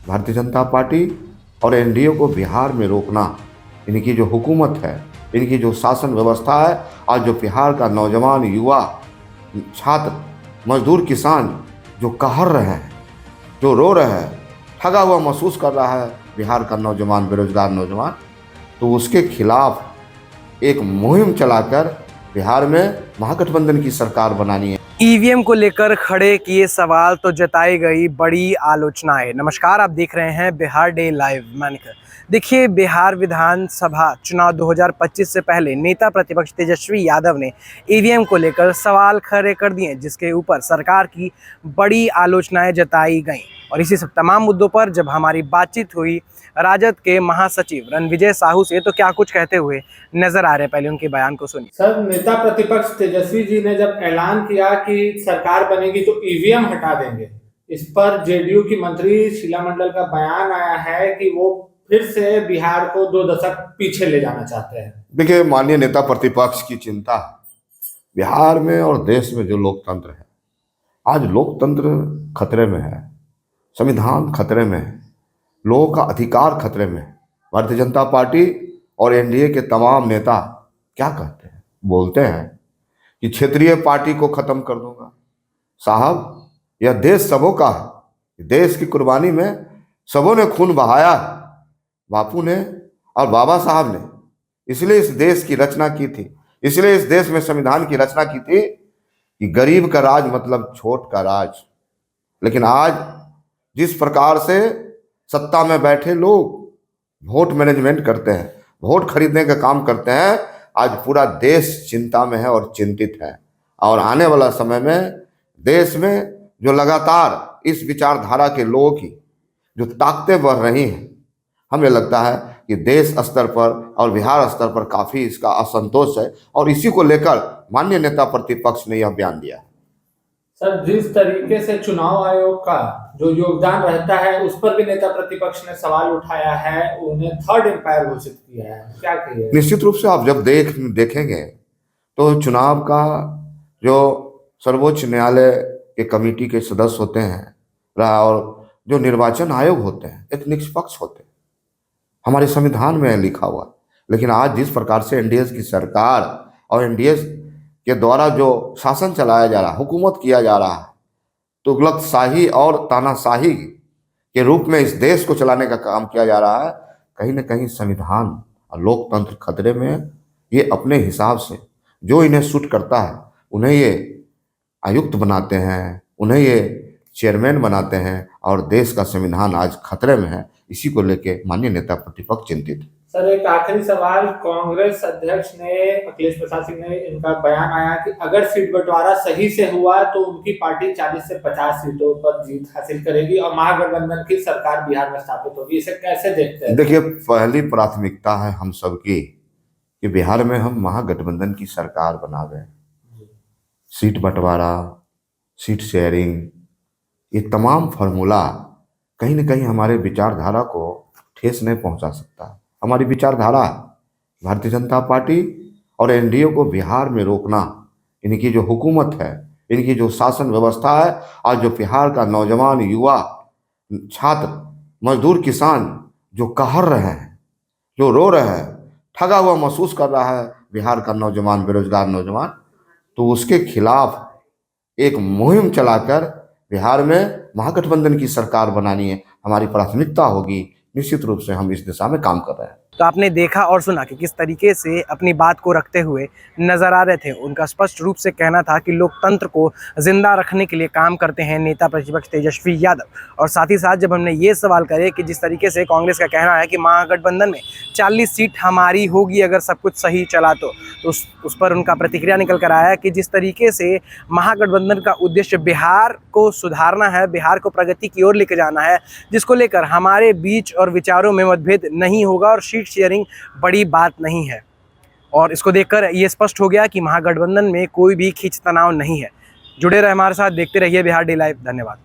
Bharatiya Janata party और NDA को बिहार में रोकना, इनकी जो हुकूमत है, इनकी जो शासन व्यवस्था है, आज जो बिहार का नौजवान, युवा, छात्र, मजदूर, किसान जो कहर रहे हैं, जो रो रहे हैं, ठगा हुआ महसूस कर रहा है बिहार का नौजवान, बेरोजगार नौजवान, तो उसके खिलाफ एक मुहिम चलाकर बिहार में महागठबंधन की सरकार बनानी है। ईवीएम को लेकर खड़े किए सवाल तो जताई गई बड़ी आलोचनाएं। नमस्कार, आप देख रहे हैं बिहार डे लाइव। देखिए, बिहार विधानसभा चुनाव 2025 से पहले नेता प्रतिपक्ष तेजस्वी यादव ने ईवीएम को लेकर सवाल खड़े कर दिए, जिसके ऊपर सरकार की बड़ी आलोचनाएं जताई गईं। और इसी सब तमाम मुद्दों पर जब हमारी बातचीत हुई राजद के महासचिव रणविजय साहू से, तो क्या कुछ कहते हुए नजर आ रहे हैं, पहले उनके बयान को सुनिए। सर, नेता प्रतिपक्ष तेजस्वी जी ने जब ऐलान किया कि सरकार बनेगी तो ईवीएम हटा देंगे, इस पर जेडीयू की मंत्री शीला मंडल का बयान आया है कि वो फिर से बिहार को 2 दशक पीछे ले जाना चाहते हैं। देखिए, माननीय नेता प्रतिपक्ष की चिंता बिहार में और देश में जो लोकतंत्र है, आज लोकतंत्र खतरे में है, संविधान खतरे में है, लोगों का अधिकार खतरे में है। भारतीय जनता पार्टी और एनडीए के तमाम नेता क्या कहते हैं? बोलते हैं कि क्षेत्रीय पार्टी को खत्म कर दूंगा। साहब, यह देश सबों का है, देश की कुर्बानी में सबों ने खून बहाया है, बापू ने और बाबा साहब ने, इसलिए इस देश की रचना की थी, इसलिए इस देश में संविधान की रचना की थी कि गरीब का राज मतलब छोट का राज। लेकिन आज जिस प्रकार से सत्ता में बैठे लोग वोट मैनेजमेंट करते हैं, वोट खरीदने का काम करते हैं, आज पूरा देश चिंता में है और चिंतित है। और आने वाला समय में देश में जो लगातार इस विचारधारा के लोगों की जो ताकतें बढ़ रही हैं, हमें लगता है कि देश स्तर पर और बिहार स्तर पर काफ़ी इसका असंतोष है, और इसी को लेकर माननीय नेता प्रतिपक्ष ने यह बयान दिया है। सर, जिस तरीके से चुनाव आयोग का जो योगदान रहता है, उस पर भी नेता प्रतिपक्ष ने सवाल उठाया है, उन्हें थर्ड एम्पायर घोषित किया है, क्या कहिए? निश्चित रूप से आप जब देखेंगे तो चुनाव का जो सर्वोच्च न्यायालय के कमेटी के सदस्य होते हैं और जो निर्वाचन आयोग होते हैं, एक निष्पक्ष होते हैं, हमारे संविधान में लिखा हुआ। लेकिन आज जिस प्रकार से एनडीए की सरकार और एनडीए के द्वारा जो शासन चलाया जा रहा है, हुकूमत किया जा रहा है, तुगलकशाही और तानाशाही के रूप में इस देश को चलाने का काम किया जा रहा है, कहीं ना कहीं संविधान और लोकतंत्र खतरे में है। ये अपने हिसाब से जो इन्हें सूट करता है, उन्हें ये आयुक्त बनाते हैं, उन्हें ये चेयरमैन बनाते हैं, और देश का संविधान आज खतरे में है। इसी को लेके माननीय नेता प्रतिपक्ष चिंतित है। सर, एक आखिरी सवाल, कांग्रेस अध्यक्ष ने, अखिलेश प्रसाद सिंह ने, इनका बयान आया कि अगर सीट बंटवारा सही से हुआ तो उनकी पार्टी 40 से 50 सीटों पर जीत हासिल करेगी और महागठबंधन की सरकार बिहार में स्थापित होगी। इसे कैसे देखते हैं? देखिए, पहली प्राथमिकता है हम सबकी कि बिहार में हम महागठबंधन की सरकार बनावे। सीट बंटवारा, सीट शेयरिंग, ये तमाम फार्मूला कहीं न कहीं हमारे विचारधारा को ठेस नहीं पहुंचा सकता। हमारी विचारधारा भारतीय जनता पार्टी और एनडीए को बिहार में रोकना, इनकी जो हुकूमत है, इनकी जो शासन व्यवस्था है, आज जो बिहार का नौजवान, युवा, छात्र, मजदूर, किसान जो कहर रहे हैं, जो रो रहे हैं, ठगा हुआ महसूस कर रहा है बिहार का नौजवान, बेरोजगार नौजवान, तो उसके खिलाफ एक मुहिम चलाकर बिहार में महागठबंधन की सरकार बनानी है, हमारी प्राथमिकता होगी। निश्चित रूप से हम इस दिशा में काम कर रहे हैं। तो आपने देखा और सुना कि किस तरीके से अपनी बात को रखते हुए नजर आ रहे थे। उनका स्पष्ट रूप से कहना था कि लोकतंत्र को जिंदा रखने के लिए काम करते हैं नेता प्रतिपक्ष तेजस्वी यादव। और साथ ही साथ जब हमने ये सवाल करे कि जिस तरीके से कांग्रेस का कहना है कि महागठबंधन में 40 सीट हमारी होगी अगर सब कुछ सही चला, तो उस पर उनका प्रतिक्रिया निकल कर आया कि जिस तरीके से महागठबंधन का उद्देश्य बिहार को सुधारना है, बिहार को प्रगति की ओर लेकर जाना है, जिसको लेकर हमारे बीच और विचारों में मतभेद नहीं होगा और सीट शेयरिंग बड़ी बात नहीं है। और इसको देखकर ये स्पष्ट हो गया कि महागठबंधन में कोई भी खींच तनाव नहीं है। जुड़े रहे हमारे साथ, देखते रहिए बिहार डे लाइव। धन्यवाद।